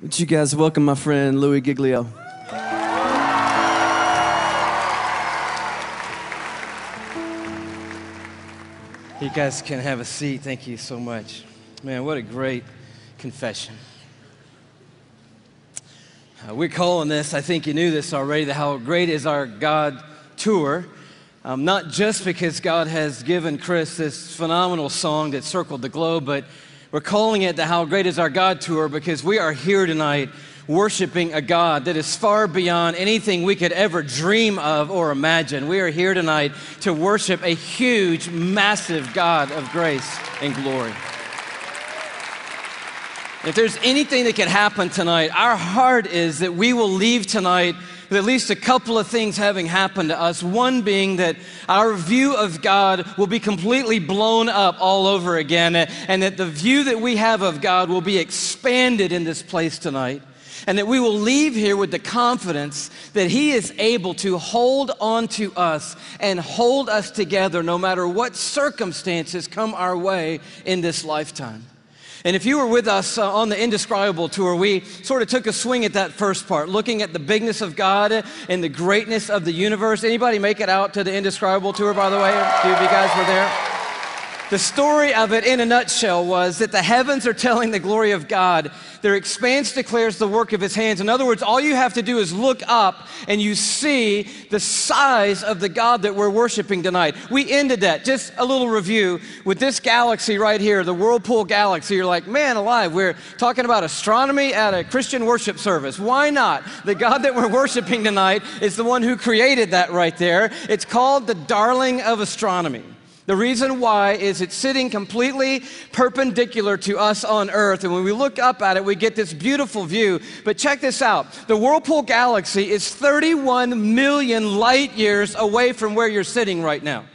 Would you guys welcome my friend Louis Giglio? You guys can have a seat. Thank you so much. Man, what a great confession. We're calling this, I think you knew this already, the How Great Is Our God Tour. Not just because God has given Chris this phenomenal song that circled the globe, but we're calling it the How Great Is Our God Tour because we are here tonight worshiping a God that is far beyond anything we could ever dream of or imagine. We are here tonight to worship a huge, massive God of grace and glory. If there's anything that could happen tonight, our heart is that we will leave tonight with at least a couple of things having happened to us. One being that our view of God will be completely blown up all over again, and that the view that we have of God will be expanded in this place tonight. And that we will leave here with the confidence that He is able to hold on to us and hold us together no matter what circumstances come our way in this lifetime. And if you were with us on the Indescribable Tour, we sort of took a swing at that first part, looking at the bigness of God and the greatness of the universe. Anybody make it out to the Indescribable Tour, by the way? A few of you guys were there. The story of it in a nutshell was that the heavens are telling the glory of God. Their expanse declares the work of His hands. In other words, all you have to do is look up and you see the size of the God that we're worshiping tonight. We ended that, just a little review, with this galaxy right here, the Whirlpool Galaxy. You're like, man alive, we're talking about astronomy at a Christian worship service. Why not? The God that we're worshiping tonight is the one who created that right there. It's called the darling of astronomy. The reason why is it's sitting completely perpendicular to us on Earth, and when we look up at it, we get this beautiful view. But check this out. The Whirlpool Galaxy is 31 million light years away from where you're sitting right now.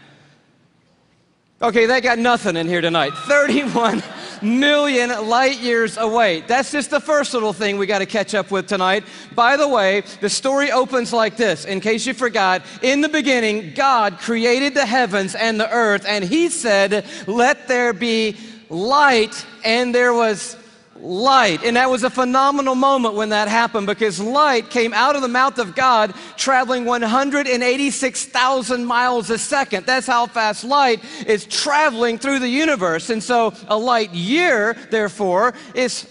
Okay, they got nothing in here tonight. 31 million light years away. That's just the first little thing we got to catch up with tonight. By the way, the story opens like this. In case you forgot, in the beginning, God created the heavens and the earth, and He said, "Let there be light," and there was light. And that was a phenomenal moment when that happened, because light came out of the mouth of God traveling 186,000 miles a second. That's how fast light is traveling through the universe. And so a light year, therefore, is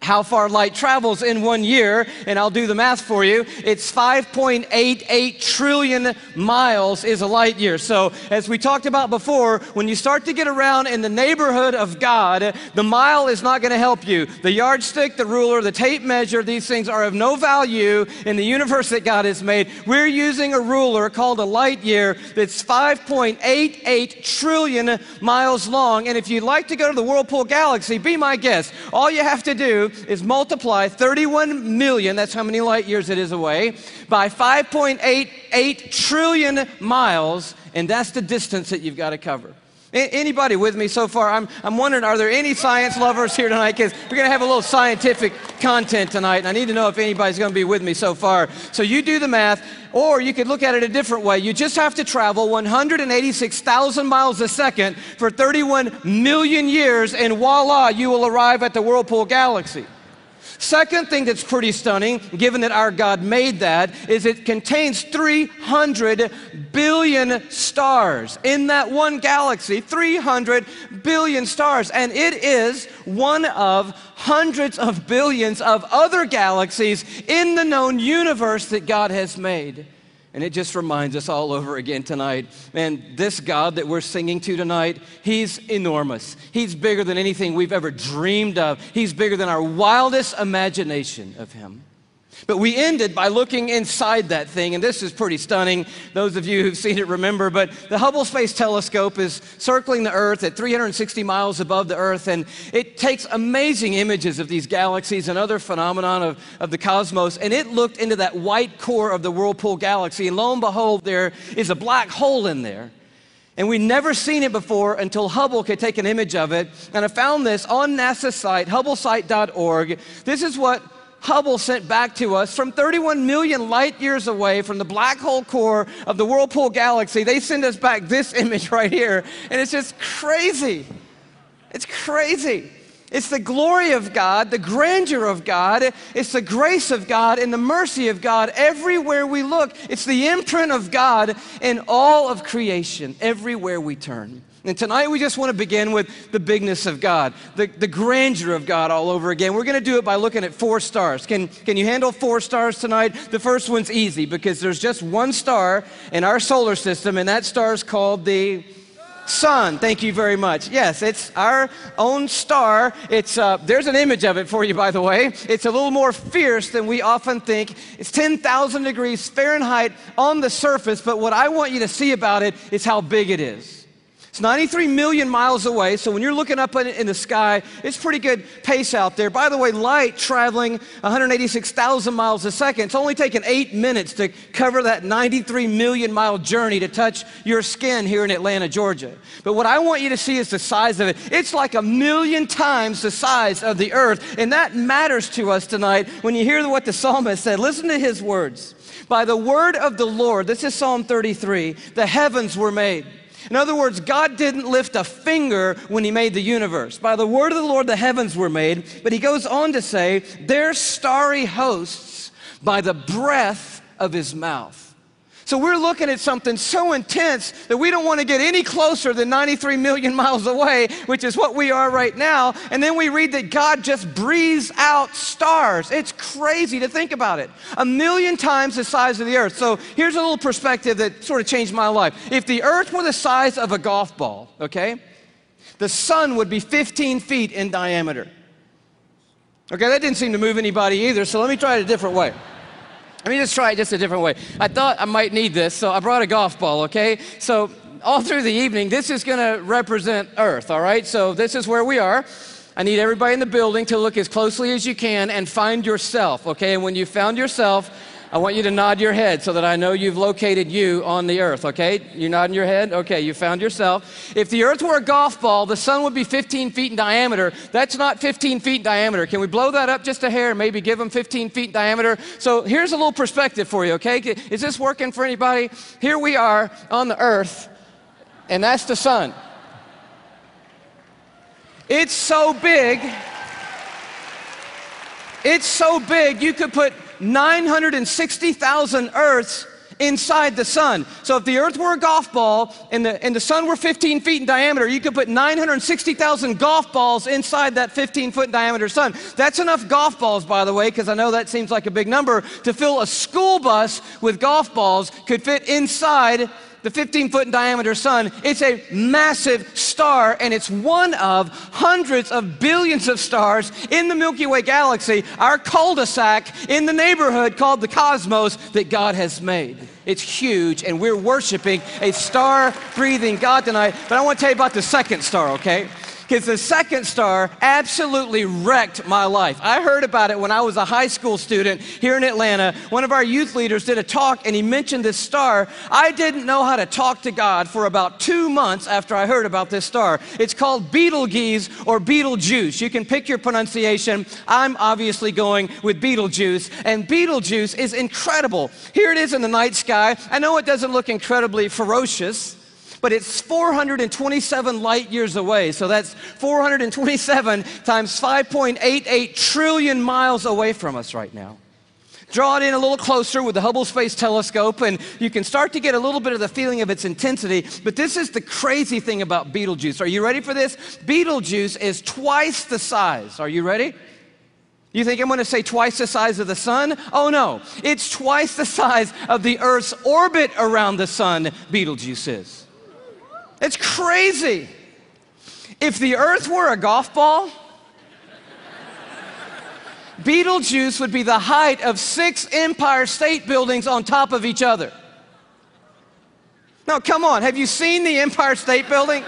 how far light travels in 1 year, and I'll do the math for you. It's 5.88 trillion miles is a light year. So as we talked about before, when you start to get around in the neighborhood of God, the mile is not going to help you. The yardstick, the ruler, the tape measure, these things are of no value in the universe that God has made. We're using a ruler called a light year that's 5.88 trillion miles long. And if you'd like to go to the Whirlpool Galaxy, be my guest. All you have to do is multiply 31 million, that's how many light years it is away, by 5.88 trillion miles, and that's the distance that you've got to cover. Anybody with me so far? I'm wondering, are there any science lovers here tonight? Because we're going to have a little scientific content tonight, and I need to know if anybody's going to be with me so far. So you do the math, or you could look at it a different way. You just have to travel 186,000 miles a second for 31 million years, and voila, you will arrive at the Whirlpool Galaxy. Second thing that's pretty stunning, given that our God made that, is it contains 300 billion stars. In that one galaxy, 300 billion stars. And it is one of hundreds of billions of other galaxies in the known universe that God has made. And it just reminds us all over again tonight, man, this God that we're singing to tonight, He's enormous. He's bigger than anything we've ever dreamed of. He's bigger than our wildest imagination of Him. But we ended by looking inside that thing, and this is pretty stunning. Those of you who've seen it remember, but the Hubble Space Telescope is circling the Earth at 360 miles above the Earth, and it takes amazing images of these galaxies and other phenomenon of the cosmos, and it looked into that white core of the Whirlpool Galaxy, and lo and behold, there is a black hole in there. And we'd never seen it before until Hubble could take an image of it, and I found this on NASA's site, hubblesite.org. This is what Hubble sent back to us from 31 million light years away from the black hole core of the Whirlpool Galaxy. They send us back this image right here, and it's just crazy. It's crazy. It's the glory of God, the grandeur of God. It's the grace of God and the mercy of God everywhere we look. It's the imprint of God in all of creation, everywhere we turn. And tonight we just want to begin with the bigness of God, the grandeur of God all over again. We're going to do it by looking at 4 stars. Can you handle 4 stars tonight? The first one's easy because there's just one star in our solar system, and that star is called the sun. Thank you very much. Yes, it's our own star. It's there's an image of it for you, by the way. It's a little more fierce than we often think. It's 10,000 degrees Fahrenheit on the surface, but what I want you to see about it is how big it is. It's 93 million miles away, so when you're looking up in the sky, it's pretty good pace out there. By the way, light traveling 186,000 miles a second, it's only taken 8 minutes to cover that 93 million mile journey to touch your skin here in Atlanta, Georgia. But what I want you to see is the size of it. It's like 1,000,000 times the size of the earth, and that matters to us tonight when you hear what the psalmist said. Listen to his words. By the word of the Lord, this is Psalm 33, the heavens were made. In other words, God didn't lift a finger when he made the universe. By the word of the Lord, the heavens were made. But he goes on to say, their starry hosts by the breath of his mouth. So we're looking at something so intense that we don't want to get any closer than 93 million miles away, which is what we are right now. And then we read that God just breathes out stars. It's crazy to think about it. 1,000,000 times the size of the earth. So here's a little perspective that sort of changed my life. If the earth were the size of a golf ball, okay, the sun would be 15 feet in diameter. Okay, that didn't seem to move anybody either, so let me try it a different way. Let me just try it just a different way. I thought I might need this, so I brought a golf ball, okay? So all through the evening, this is going to represent Earth, all right? So this is where we are. I need everybody in the building to look as closely as you can and find yourself, okay? And when you found yourself, I want you to nod your head so that I know you've located you on the earth, okay? You're nodding your head? Okay, you found yourself. If the earth were a golf ball, the sun would be 15 feet in diameter. That's not 15 feet in diameter. Can we blow that up just a hair and maybe give them 15 feet in diameter? So here's a little perspective for you, okay? Is this working for anybody? Here we are on the earth, and that's the sun. It's so big, you could put 960,000 Earths inside the sun. So if the earth were a golf ball and the sun were 15 feet in diameter, you could put 960,000 golf balls inside that 15-foot diameter sun. That's enough golf balls, by the way, because I know that seems like a big number, to fill a school bus with golf balls could fit inside the 15-foot in diameter sun. It's a massive star, and it's one of hundreds of billions of stars in the Milky Way galaxy, our cul-de-sac in the neighborhood called the cosmos that God has made. It's huge, and we're worshiping a star-breathing God tonight. But I want to tell you about the second star, okay? Because the second star absolutely wrecked my life. I heard about it when I was a high school student here in Atlanta. One of our youth leaders did a talk, and he mentioned this star. I didn't know how to talk to God for about 2 months after I heard about this star. It's called Betelgeuse or Betelgeuse. You can pick your pronunciation. I'm obviously going with Betelgeuse, and Betelgeuse is incredible. Here it is in the night sky. I know it doesn't look incredibly ferocious, but it's 427 light years away. So that's 427 times 5.88 trillion miles away from us right now. Draw it in a little closer with the Hubble Space Telescope, and you can start to get a little bit of the feeling of its intensity. But this is the crazy thing about Betelgeuse. Are you ready for this? Betelgeuse is twice the size. Are you ready? You think I'm going to say twice the size of the sun? Oh no, it's twice the size of the Earth's orbit around the sun, Betelgeuse is. It's crazy. If the earth were a golf ball, Betelgeuse would be the height of 6 Empire State Buildings on top of each other. Now, come on, have you seen the Empire State Building?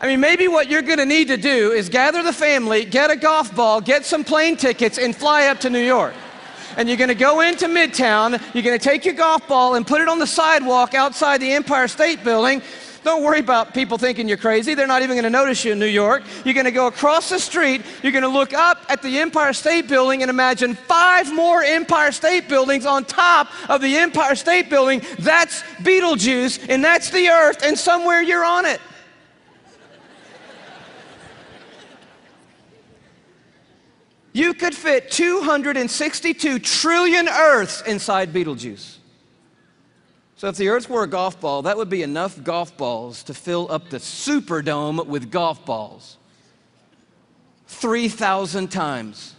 I mean, maybe what you're going to need to do is gather the family, get a golf ball, get some plane tickets, and fly up to New York. And you're going to go into Midtown, you're going to take your golf ball and put it on the sidewalk outside the Empire State Building. Don't worry about people thinking you're crazy. They're not even going to notice you in New York. You're going to go across the street. You're going to look up at the Empire State Building and imagine 5 more Empire State Buildings on top of the Empire State Building. That's Betelgeuse, and that's the earth, and somewhere you're on it. You could fit 262 trillion Earths inside Betelgeuse. So if the Earth were a golf ball, that would be enough golf balls to fill up the Superdome with golf balls. 3,000 times.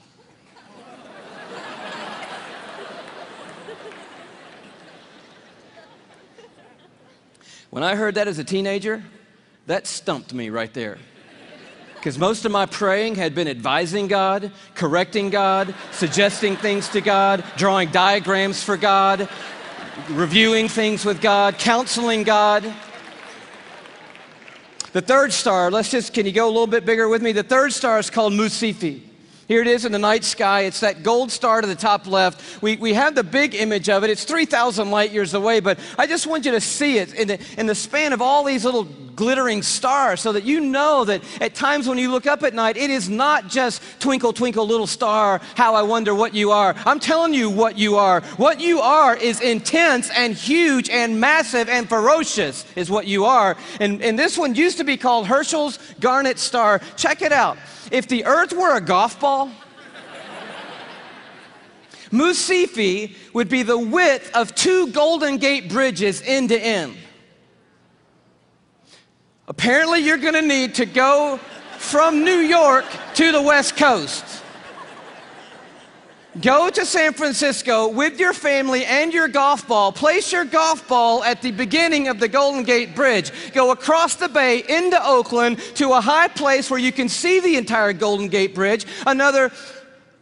When I heard that as a teenager, that stumped me right there. Because most of my praying had been advising God, correcting God, suggesting things to God, drawing diagrams for God, reviewing things with God, counseling God. The third star, can you go a little bit bigger with me? The third star is called Musifi. Here it is in the night sky. It's that gold star to the top left. We have the big image of it. It's 3,000 light years away, but I just want you to see it in the span of all these little glittering stars so that you know that at times when you look up at night, it is not just twinkle, twinkle, little star, how I wonder what you are. I'm telling you what you are. What you are is intense and huge and massive and ferocious is what you are. And this one used to be called Herschel's Garnet Star. Check it out. If the Earth were a golf ball, Musifi would be the width of 2 Golden Gate bridges end to end. Apparently, you're going to need to go from New York to the West Coast. Go to San Francisco with your family and your golf ball. Place your golf ball at the beginning of the Golden Gate Bridge. Go across the bay into Oakland to a high place where you can see the entire Golden Gate Bridge. Another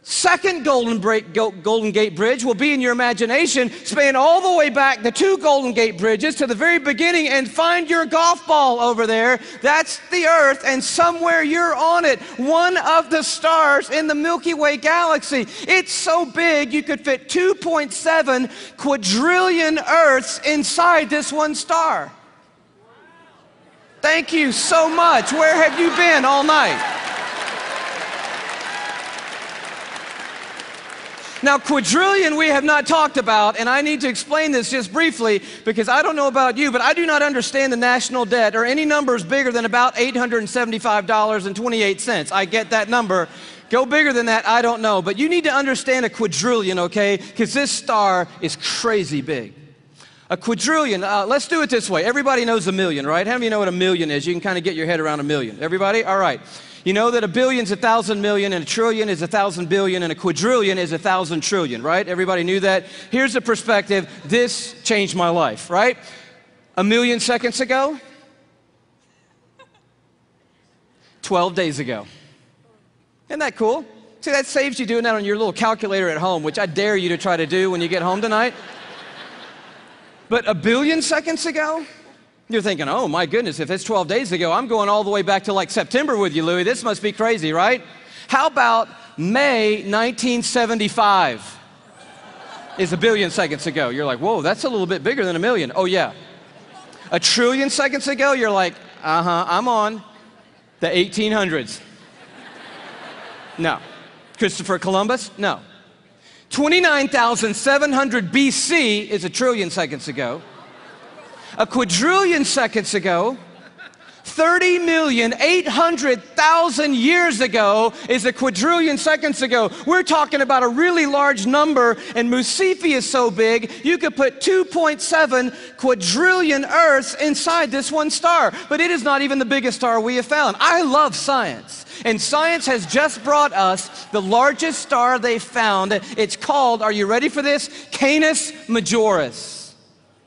second Golden Gate Bridge will be in your imagination. Span all the way back the 2 Golden Gate Bridges to the very beginning and find your golf ball over there. That's the Earth, and somewhere you're on it. One of the stars in the Milky Way galaxy. It's so big you could fit 2.7 quadrillion Earths inside this one star. Thank you so much. Where have you been all night? Now, quadrillion we have not talked about, and I need to explain this just briefly because I don't know about you, but I do not understand the national debt or any numbers bigger than about $875.28. I get that number. Go bigger than that, I don't know. But you need to understand a quadrillion, okay? Because this star is crazy big. A quadrillion, let's do it this way. Everybody knows a million, right? How many of you know what a million is? You can kind of get your head around a million. Everybody? All right. You know that a billion's 1,000 million, and a trillion is 1,000 billion, and a quadrillion is 1,000 trillion, right? Everybody knew that? Here's the perspective. This changed my life, right? A million seconds ago, 12 days ago. Isn't that cool? See, that saves you doing that on your little calculator at home, which I dare you to try to do when you get home tonight. But a billion seconds ago? You're thinking, oh my goodness, if it's 12 days ago, I'm going all the way back to like September with you, Louis. This must be crazy, right? How about May 1975 is a billion seconds ago? You're like, whoa, that's a little bit bigger than a million. Oh yeah. A trillion seconds ago, you're like, I'm on the 1800s. No. Christopher Columbus? No. 29,700 BC is a trillion seconds ago. A quadrillion seconds ago, 30,800,000 years ago is a quadrillion seconds ago. We're talking about a really large number, and Musifi is so big, you could put 2.7 quadrillion Earths inside this one star. But it is not even the biggest star we have found. I love science, and science has just brought us the largest star they found. It's called, are you ready for this? Canis Majoris.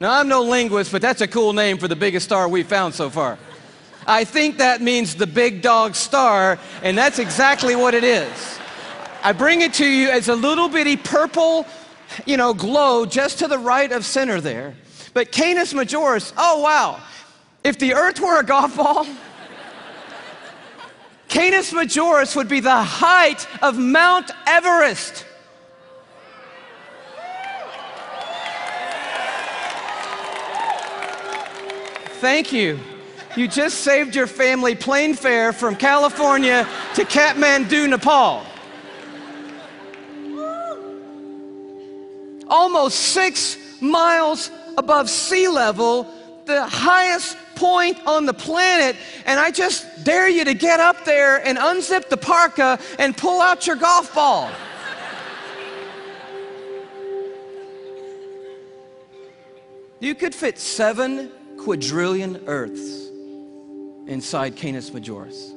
Now, I'm no linguist, but that's a cool name for the biggest star we've found so far. I think that means the big dog star, and that's exactly what it is. I bring it to you as a little bitty purple, glow just to the right of center there. But Canis Majoris, oh wow. If the Earth were a golf ball, Canis Majoris would be the height of Mount Everest. Thank you. You just saved your family plane fare from California to Kathmandu, Nepal. Almost 6 miles above sea level, the highest point on the planet, and I just dare you to get up there and unzip the parka and pull out your golf ball. You could fit 7 quadrillion Earths inside Canis Majoris.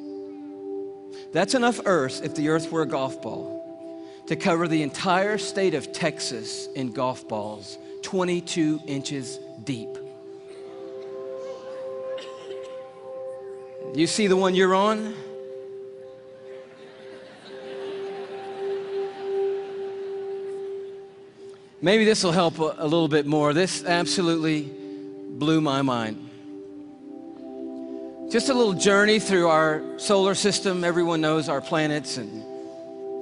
That's enough Earths, if the Earth were a golf ball, to cover the entire state of Texas in golf balls, 22 inches deep. You see the one you're on? Maybe this will help a little bit more. This absolutely blew my mind. Just a little journey through our solar system. Everyone knows our planets and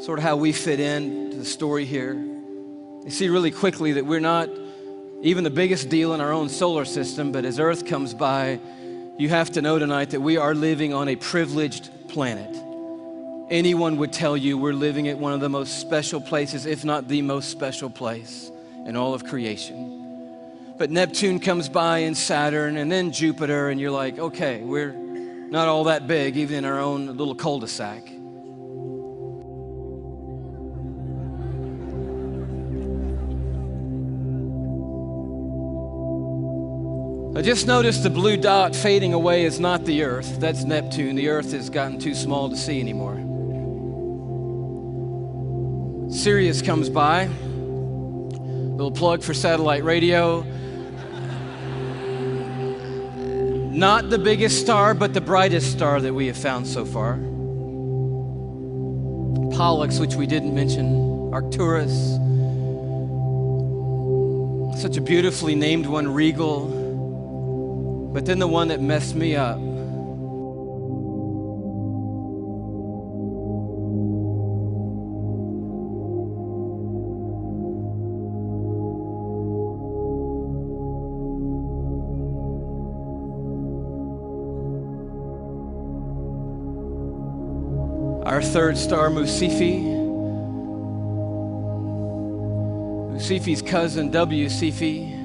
sort of how we fit in to the story here. You see really quickly that we're not even the biggest deal in our own solar system, but as Earth comes by, you have to know tonight that we are living on a privileged planet. Anyone would tell you we're living at one of the most special places, if not the most special place in all of creation. But Neptune comes by and Saturn and then Jupiter, and you're like, okay, we're not all that big, even in our own little cul-de-sac. I just noticed the blue dot fading away is not the Earth. That's Neptune. The Earth has gotten too small to see anymore. Sirius comes by. Little plug for satellite radio. Not the biggest star, but the brightest star that we have found so far. Pollux, which we didn't mention. Arcturus. Such a beautifully named one, Regal. But then the one that messed me up. Our third star, Musifi. Musifi's cousin, W. Cephei.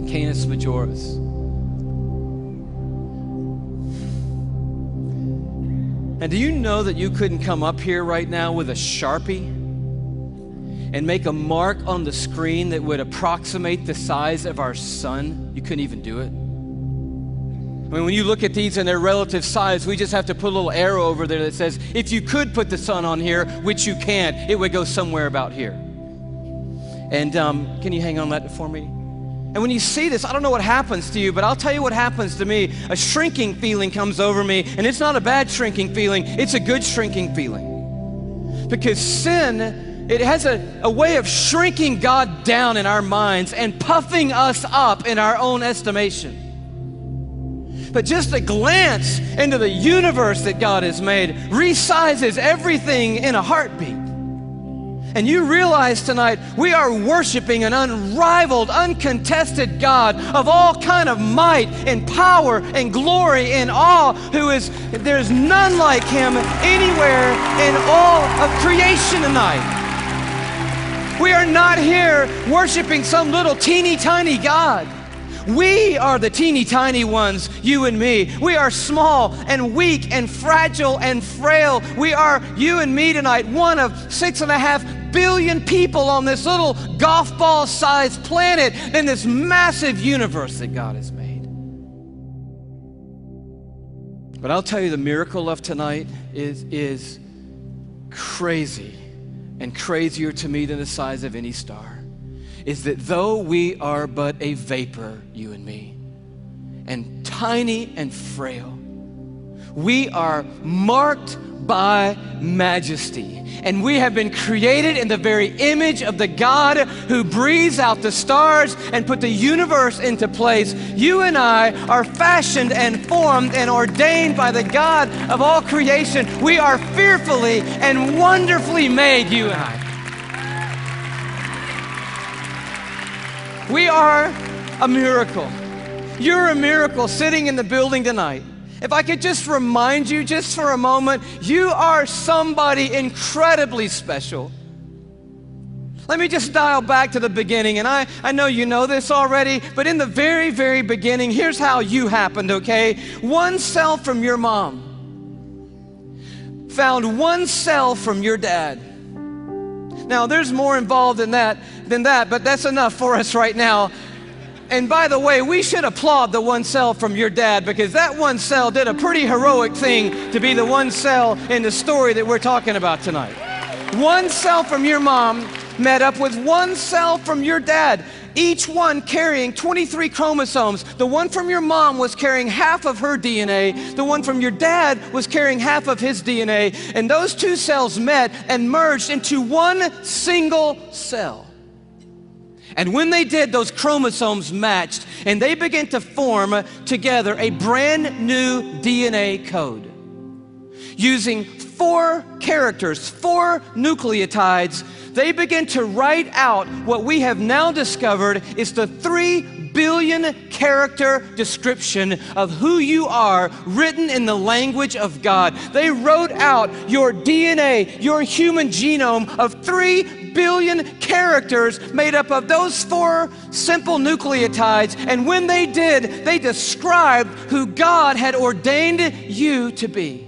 Canis Majoris. And do you know that you couldn't come up here right now with a Sharpie and make a mark on the screen that would approximate the size of our sun? You couldn't even do it. I mean, when you look at these in their relative size, we just have to put a little arrow over there that says, if you could put the sun on here, which you can't, it would go somewhere about here. And can you hang on that for me? And when you see this, I don't know what happens to you, but I'll tell you what happens to me. A shrinking feeling comes over me, and it's not a bad shrinking feeling, it's a good shrinking feeling. Because sin, it has a way of shrinking God down in our minds and puffing us up in our own estimation. But just a glance into the universe that God has made resizes everything in a heartbeat. And you realize tonight we are worshiping an unrivaled, uncontested God of all kind of might and power and glory and awe, there's none like him anywhere in all of creation tonight. We are not here worshiping some little teeny tiny God. We are the teeny tiny ones, you and me. We are small and weak and fragile and frail. We are, you and me tonight, one of 6.5 billion people on this little golf ball sized planet in this massive universe that God has made. But I'll tell you, the miracle of tonight is crazy, and crazier to me than the size of any star. Is that though we are but a vapor, you and me, and tiny and frail, we are marked by majesty. And we have been created in the very image of the God who breathes out the stars and put the universe into place. You and I are fashioned and formed and ordained by the God of all creation. We are fearfully and wonderfully made, you and I. We are a miracle. You're a miracle sitting in the building tonight. If I could just remind you just for a moment, you are somebody incredibly special. Let me just dial back to the beginning, and I know you know this already, but in the very, very beginning, here's how you happened, okay? One cell from your mom found one cell from your dad. Now, there's more involved than that, but that's enough for us right now. And by the way, we should applaud the one cell from your dad, because that one cell did a pretty heroic thing to be the one cell in the story that we're talking about tonight. One cell from your mom met up with one cell from your dad, each one carrying 23 chromosomes. The one from your mom was carrying half of her DNA. The one from your dad was carrying half of his DNA. And those two cells met and merged into one single cell. And when they did, those chromosomes matched, and they began to form together a brand new DNA code. Using 4 characters, 4 nucleotides, they begin to write out what we have now discovered is the 3 billion character description of who you are, written in the language of God. They wrote out your DNA, your human genome of 3 billion characters made up of those 4 simple nucleotides. And when they did, they described who God had ordained you to be.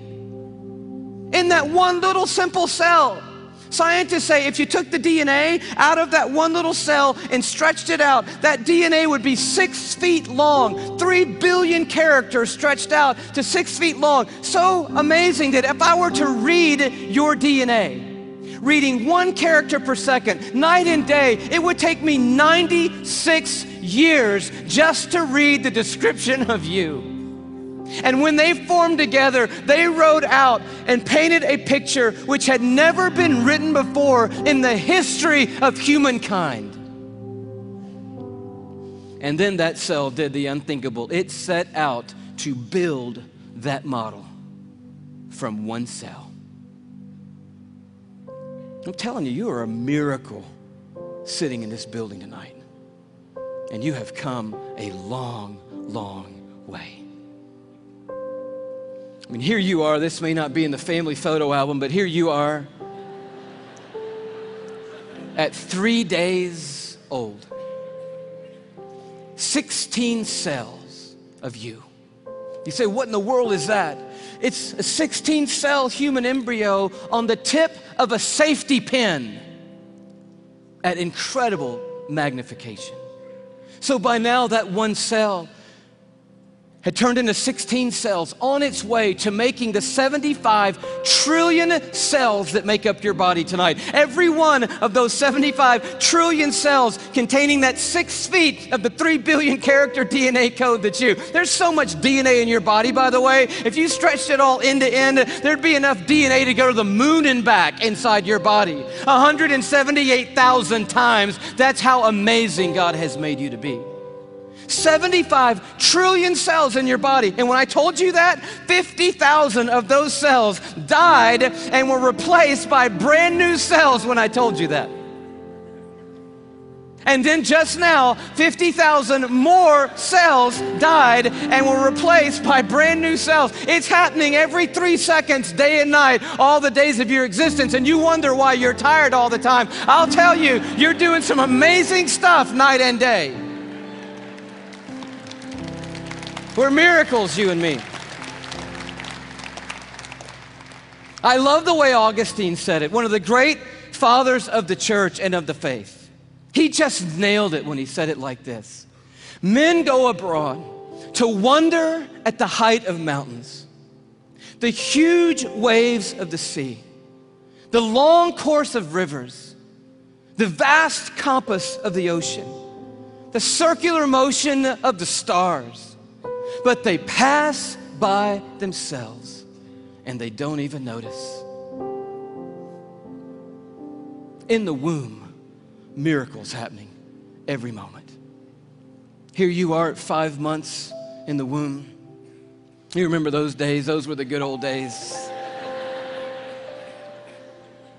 In that one little simple cell. Scientists say if you took the DNA out of that one little cell and stretched it out, that DNA would be 6 feet long, 3 billion characters stretched out to 6 feet long. So amazing that if I were to read your DNA, reading 1 character per second, night and day, it would take me 96 years just to read the description of you. And when they formed together, they wrote out and painted a picture which had never been written before in the history of humankind. And then that cell did the unthinkable. It set out to build that model from one cell. I'm telling you, you are a miracle sitting in this building tonight. And you have come a long, long way. I mean, here you are. This may not be in the family photo album, but here you are at 3 days old. 16 cells of you. You say, what in the world is that? It's a 16-cell human embryo on the tip of a safety pin at incredible magnification. So by now, that one cell had turned into 16 cells on its way to making the 75 trillion cells that make up your body tonight. Every one of those 75 trillion cells containing that 6 feet of the 3 billion character DNA code that you. There's so much DNA in your body, by the way. If you stretched it all end to end, there'd be enough DNA to go to the moon and back inside your body. 178,000 times. That's how amazing God has made you to be. 75 trillion cells in your body. And when I told you that, 50,000 of those cells died and were replaced by brand new cells when I told you that. And then just now, 50,000 more cells died and were replaced by brand new cells. It's happening every 3 seconds, day and night, all the days of your existence. And you wonder why you're tired all the time. I'll tell you, you're doing some amazing stuff night and day. We're miracles, you and me. I love the way Augustine said it, one of the great fathers of the church and of the faith. He just nailed it when he said it like this. Men go abroad to wonder at the height of mountains, the huge waves of the sea, the long course of rivers, the vast compass of the ocean, the circular motion of the stars. But they pass by themselves and they don't even notice. In the womb, miracles happening every moment. Here you are at 5 months in the womb. You remember those days? Those were the good old days.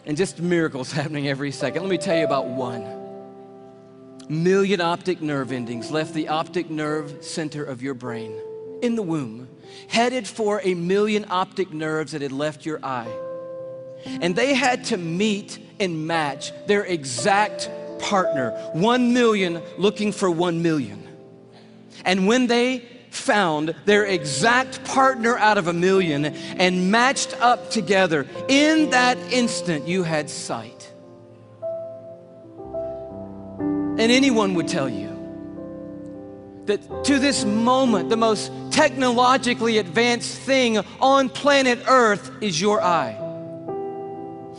And just miracles happening every second. Let me tell you about one. Million optic nerve endings left the optic nerve center of your brain in the womb, headed for 1 million optic nerves that had left your eye. And they had to meet and match their exact partner, 1 million looking for 1 million. And when they found their exact partner out of 1 million and matched up together, in that instant you had sight. And anyone would tell you that to this moment, the most technologically advanced thing on planet Earth is your eye.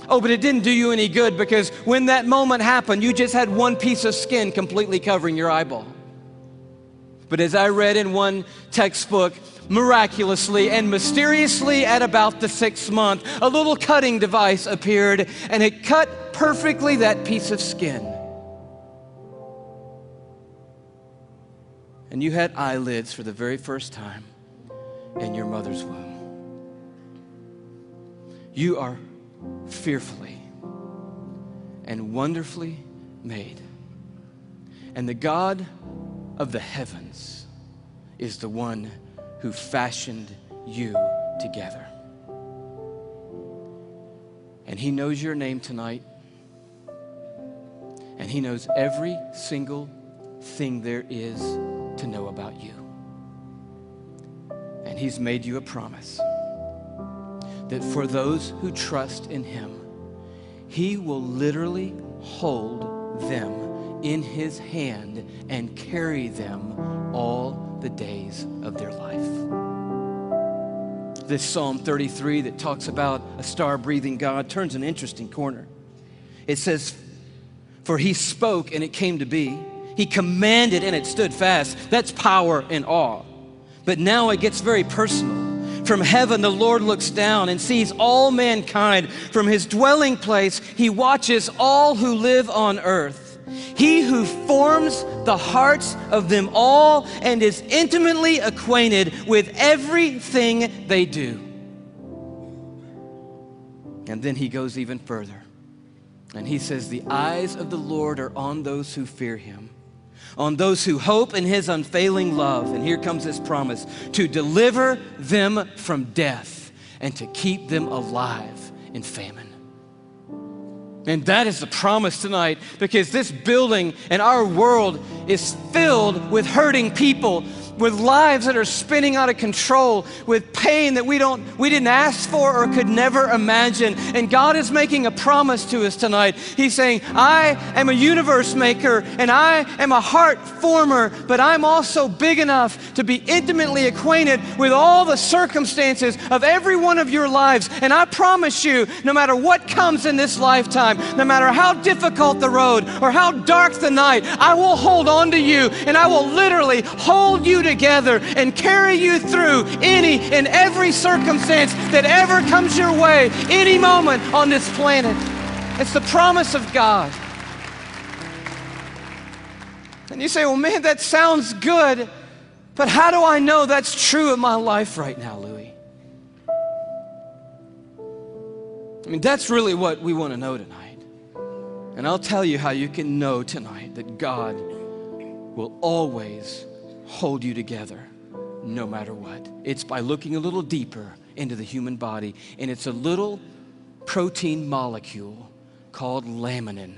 Oh, but it didn't do you any good, because when that moment happened, you just had one piece of skin completely covering your eyeball. But as I read in one textbook, miraculously and mysteriously at about the 6th month, a little cutting device appeared, and it cut perfectly that piece of skin. And you had eyelids for the very first time in your mother's womb. You are fearfully and wonderfully made. And the God of the heavens is the one who fashioned you together. And He knows your name tonight. And He knows every single thing there is to know about you. And He's made you a promise that for those who trust in Him, He will literally hold them in His hand and carry them all the days of their life. This Psalm 33 that talks about a star-breathing God turns an interesting corner. It says, "For He spoke and it came to be. He commanded and it stood fast." That's power and awe. But now it gets very personal. From heaven, the Lord looks down and sees all mankind. From His dwelling place, He watches all who live on earth. He who forms the hearts of them all and is intimately acquainted with everything they do. And then He goes even further. And He says, "The eyes of the Lord are on those who fear Him, on those who hope in His unfailing love." And here comes His promise: to deliver them from death and to keep them alive in famine. And that is the promise tonight, because this building and our world is filled with hurting people, with lives that are spinning out of control, with pain that we didn't ask for or could never imagine. And God is making a promise to us tonight. He's saying, "I am a universe maker and I am a heart former, but I'm also big enough to be intimately acquainted with all the circumstances of every one of your lives. And I promise you, no matter what comes in this lifetime, no matter how difficult the road or how dark the night, I will hold on to you and I will literally hold you together and carry you through any and every circumstance that ever comes your way, any moment on this planet." It's the promise of God. And you say, "Well, man, that sounds good, but how do I know that's true in my life right now, Louis?" I mean, that's really what we want to know tonight. And I'll tell you how you can know tonight that God will always hold you together no matter what. It's by looking a little deeper into the human body, and it's a little protein molecule called laminin.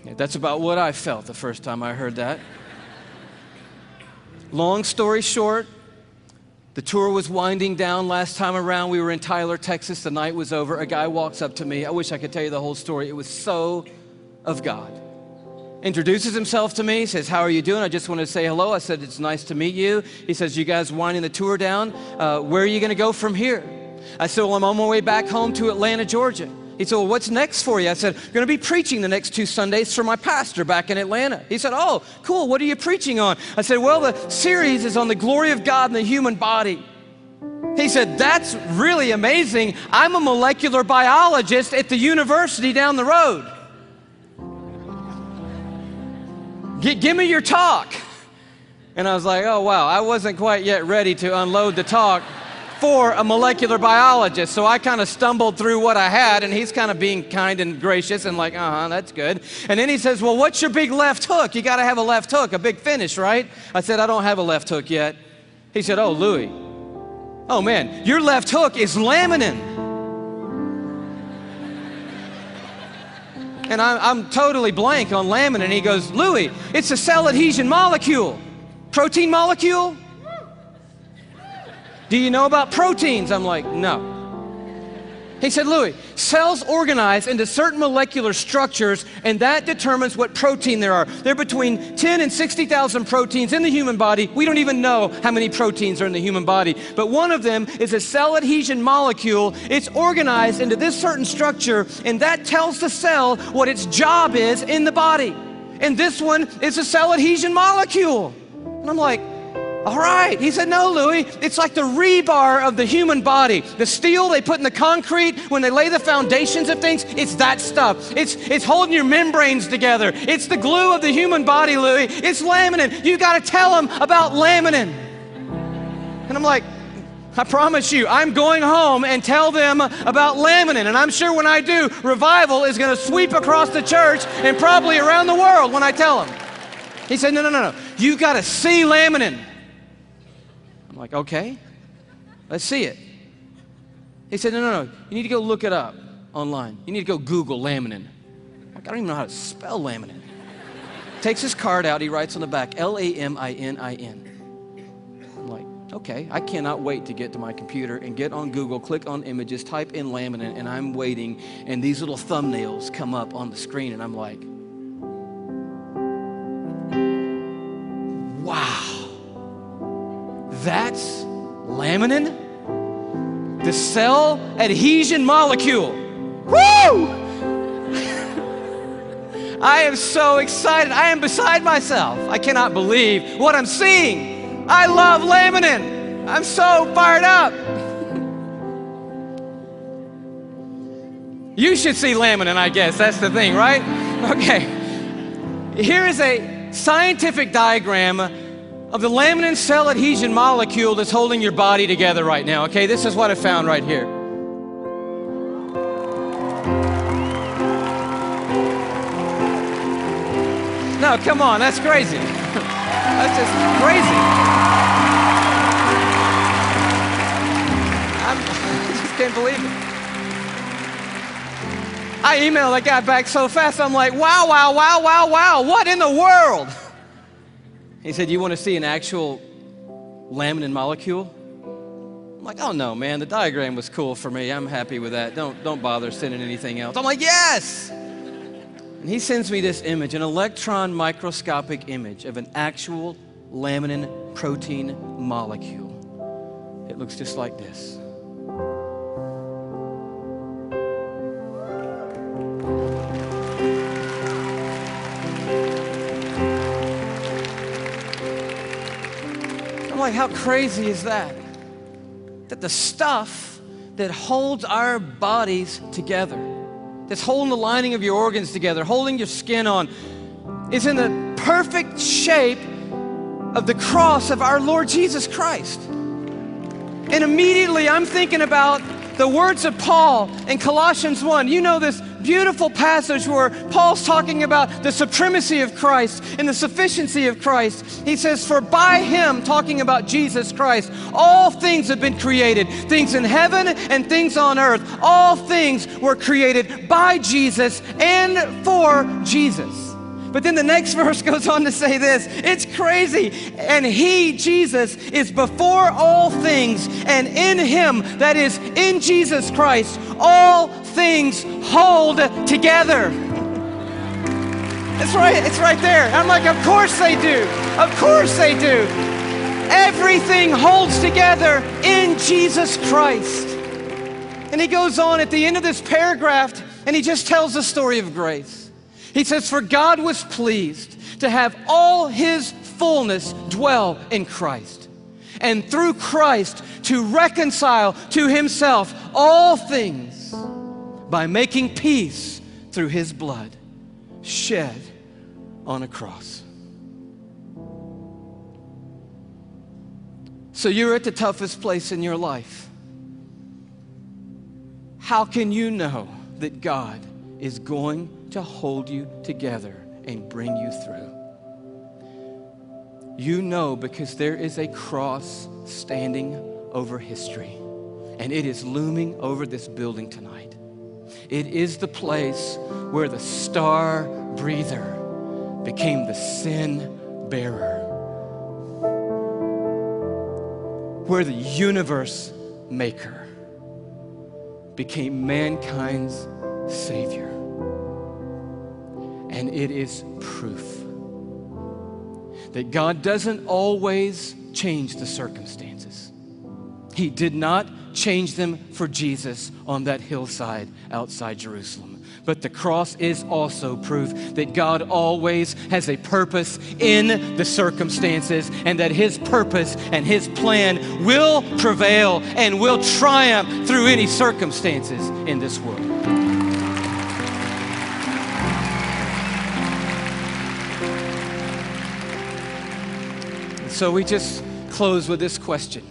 Yeah, that's about what I felt the first time I heard that. Long story short, the tour was winding down last time around. We were in Tyler, Texas. The night was over. A guy walks up to me. I wish I could tell you the whole story. It was so of God. Introduces himself to me, says, "How are you doing? I just wanted to say hello." I said, "It's nice to meet you." He says, "You guys winding the tour down? Where are you going to go from here?" I said, "Well, I'm on my way back home to Atlanta, Georgia." He said, "Well, what's next for you?" I said, "I'm going to be preaching the next 2 Sundays for my pastor back in Atlanta." He said, "Oh, cool. What are you preaching on?" I said, "Well, the series is on the glory of God in the human body." He said, "That's really amazing. I'm a molecular biologist at the university down the road. Give me your talk." And I was like, oh, wow, I wasn't quite yet ready to unload the talk for a molecular biologist. So I kind of stumbled through what I had, and he's kind of being kind and gracious and like, that's good. And then he says, "Well, what's your big left hook? You got to have a left hook, a big finish, right?" I said, "I don't have a left hook yet." He said, "Oh, Louis, Oh man, your left hook is laminin. And I'm totally blank on laminin. He goes, Louis, it's a cell adhesion molecule. Protein molecule? Do you know about proteins? I'm like, no. He said, Louis, cells organize into certain molecular structures, and that determines what protein there are. There are between 10 and 60,000 proteins in the human body. We don't even know how many proteins are in the human body, but one of them is a cell adhesion molecule. It's organized into this certain structure, and that tells the cell what its job is in the body. And this one is a cell adhesion molecule. And I'm like, all right. He said, no, Louis, it's like the rebar of the human body. The steel they put in the concrete when they lay the foundations of things, it's that stuff. It's holding your membranes together. It's the glue of the human body, Louis. It's laminin. You got to tell them about laminin. And I'm like, I promise you, I'm going home and tell them about laminin. And I'm sure when I do, revival is going to sweep across the church and probably around the world when I tell them. He said, no. You got to see laminin. I'm like, okay, let's see it. He said, no. You need to go look it up online. You need to go Google laminin. Like, I don't even know how to spell laminin. Takes his card out. He writes on the back, Laminin. I'm like, okay, I cannot wait to get to my computer and get on Google, click on images, type in laminin, and I'm waiting, and these little thumbnails come up on the screen, and I'm like, wow. That's laminin, the cell adhesion molecule. Woo! I am so excited. I am beside myself. I cannot believe what I'm seeing. I love laminin. I'm so fired up. You should see laminin, I guess. That's the thing, right? Okay. Here is a scientific diagram of the laminin cell adhesion molecule that's holding your body together right now, okay? This is what I found right here. No, come on, that's crazy. That's just crazy. I just can't believe it. I emailed that guy back so fast, I'm like, wow, what in the world? He said, you want to see an actual laminin molecule? I'm like, oh no, man, the diagram was cool for me. I'm happy with that. Don't bother sending anything else. I'm like, yes! And he sends me this image, an electron microscopic image of an actual laminin protein molecule. It looks just like this. I'm like, how crazy is that? That the stuff that holds our bodies together, that's holding the lining of your organs together, holding your skin on, is in the perfect shape of the cross of our Lord Jesus Christ. And immediately I'm thinking about the words of Paul in Colossians 1. You know this beautiful passage where Paul's talking about the supremacy of Christ and the sufficiency of Christ. He says, for by him, talking about Jesus Christ, all things have been created, things in heaven and things on earth. All things were created by Jesus and for Jesus. But then the next verse goes on to say this. It's crazy. And he, Jesus, is before all things, and in him, that is in Jesus Christ, all things hold together. It's right there. I'm like, of course they do. Of course they do. Everything holds together in Jesus Christ. And he goes on at the end of this paragraph, and he just tells the story of grace. He says, for God was pleased to have all his fullness dwell in Christ, and through Christ to reconcile to himself all things by making peace through his blood shed on a cross. So you're at the toughest place in your life. How can you know that God is going to hold you together and bring you through? You know, because there is a cross standing over history, and it is looming over this building tonight. It is the place where the star breather became the sin bearer, where the universe maker became mankind's Savior. And it is proof that God doesn't always change the circumstances. He did not change them for Jesus on that hillside outside Jerusalem. But the cross is also proof that God always has a purpose in the circumstances, and that His purpose and His plan will prevail and will triumph through any circumstances in this world. And so we just close with this question.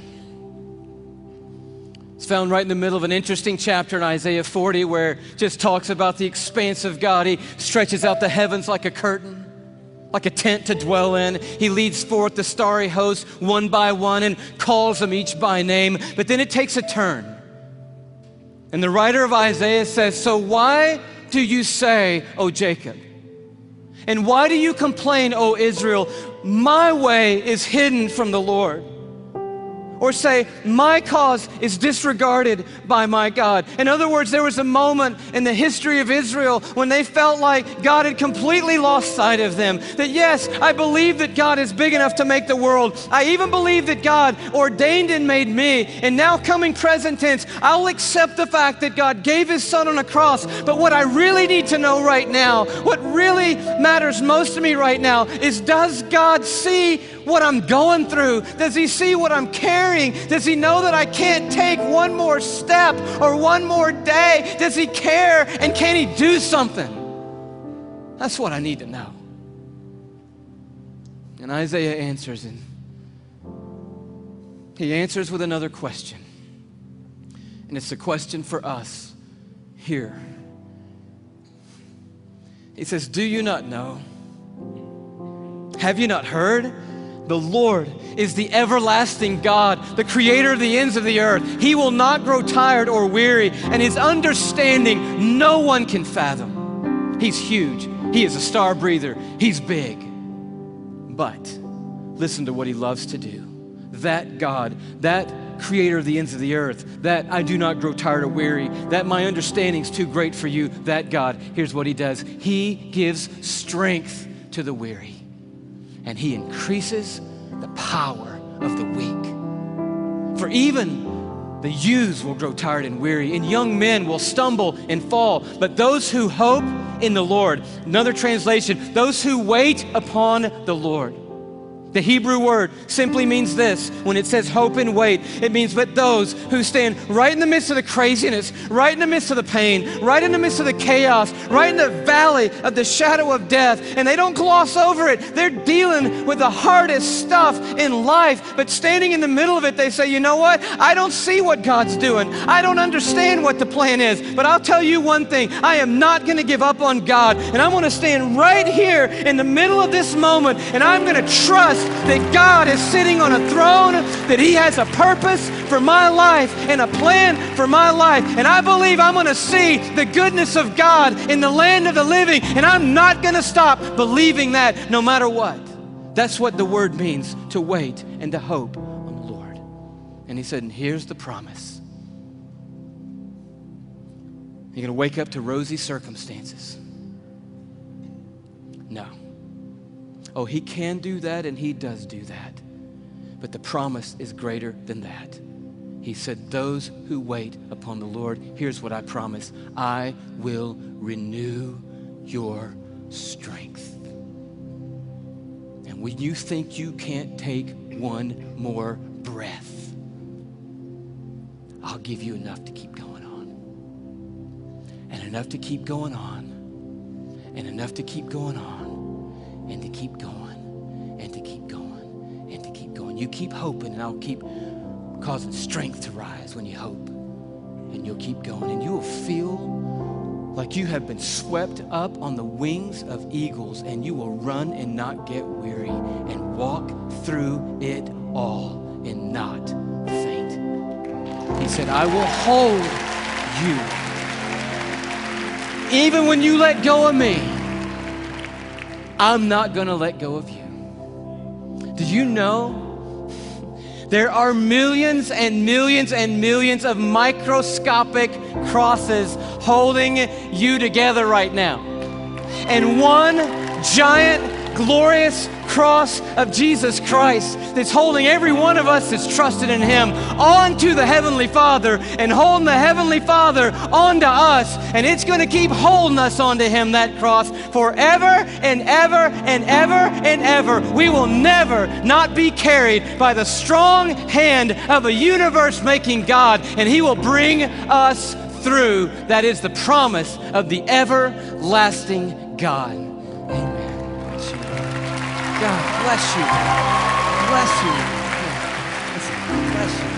It's found right in the middle of an interesting chapter in Isaiah 40 where it just talks about the expanse of God. He stretches out the heavens like a curtain, like a tent to dwell in. He leads forth the starry host one by one and calls them each by name. But then it takes a turn. And the writer of Isaiah says, "So why do you say, O Jacob? And why do you complain, O Israel? My way is hidden from the Lord." Or say, "My cause is disregarded by my God." In other words, there was a moment in the history of Israel when they felt like God had completely lost sight of them. That yes, I believe that God is big enough to make the world. I even believe that God ordained and made me. And now coming present tense, I'll accept the fact that God gave His Son on a cross. But what I really need to know right now, what really matters most to me right now is, does God see what I'm going through? Does He see what I'm carrying? Does He know that I can't take one more step or one more day? Does He care? And can He do something? That's what I need to know. And Isaiah answers, and he answers with another question. And it's a question for us here. He says, "Do you not know? Have you not heard? The Lord is the everlasting God, the creator of the ends of the earth. He will not grow tired or weary, and His understanding no one can fathom." He's huge. He is a star breather. He's big. But listen to what He loves to do. That God, that creator of the ends of the earth, that I do not grow tired or weary, that my understanding's too great for you, that God, here's what He does. He gives strength to the weary, and He increases the power of the weak. For even the youths will grow tired and weary, and young men will stumble and fall. But those who hope in the Lord, another translation, those who wait upon the Lord. The Hebrew word simply means this. When it says hope and wait, it means but those who stand right in the midst of the craziness, right in the midst of the pain, right in the midst of the chaos, right in the valley of the shadow of death, and they don't gloss over it. They're dealing with the hardest stuff in life, but standing in the middle of it, they say, "You know what? I don't see what God's doing. I don't understand what the plan is, but I'll tell you one thing. I am not going to give up on God, and I'm going to stand right here in the middle of this moment, and I'm going to trust that God is sitting on a throne, that He has a purpose for my life and a plan for my life. And I believe I'm going to see the goodness of God in the land of the living, and I'm not going to stop believing that no matter what." That's what the word means, to wait and to hope on the Lord. And He said, and here's the promise. You're going to wake up to rosy circumstances. No. Oh, He can do that, and He does do that. But the promise is greater than that. He said, those who wait upon the Lord, here's what I promise. I will renew your strength. And when you think you can't take one more breath, I'll give you enough to keep going on. And enough to keep going on. And enough to keep going on. And to keep going, and to keep going, and to keep going. You keep hoping, and I'll keep causing strength to rise when you hope. And you'll keep going, and you will feel like you have been swept up on the wings of eagles, and you will run and not get weary, and walk through it all and not faint. He said, I will hold you. Even when you let go of me, I'm not going to let go of you. Did you know there are millions and millions and millions of microscopic crosses holding you together right now? And one giant, glorious cross of Jesus Christ that's holding every one of us that's trusted in Him onto the Heavenly Father and holding the Heavenly Father onto us. And it's going to keep holding us onto Him, that cross, forever and ever and ever and ever. We will never not be carried by the strong hand of a universe-making God, and He will bring us through. That is the promise of the everlasting God. Amen. God bless you. Bless you. Bless you.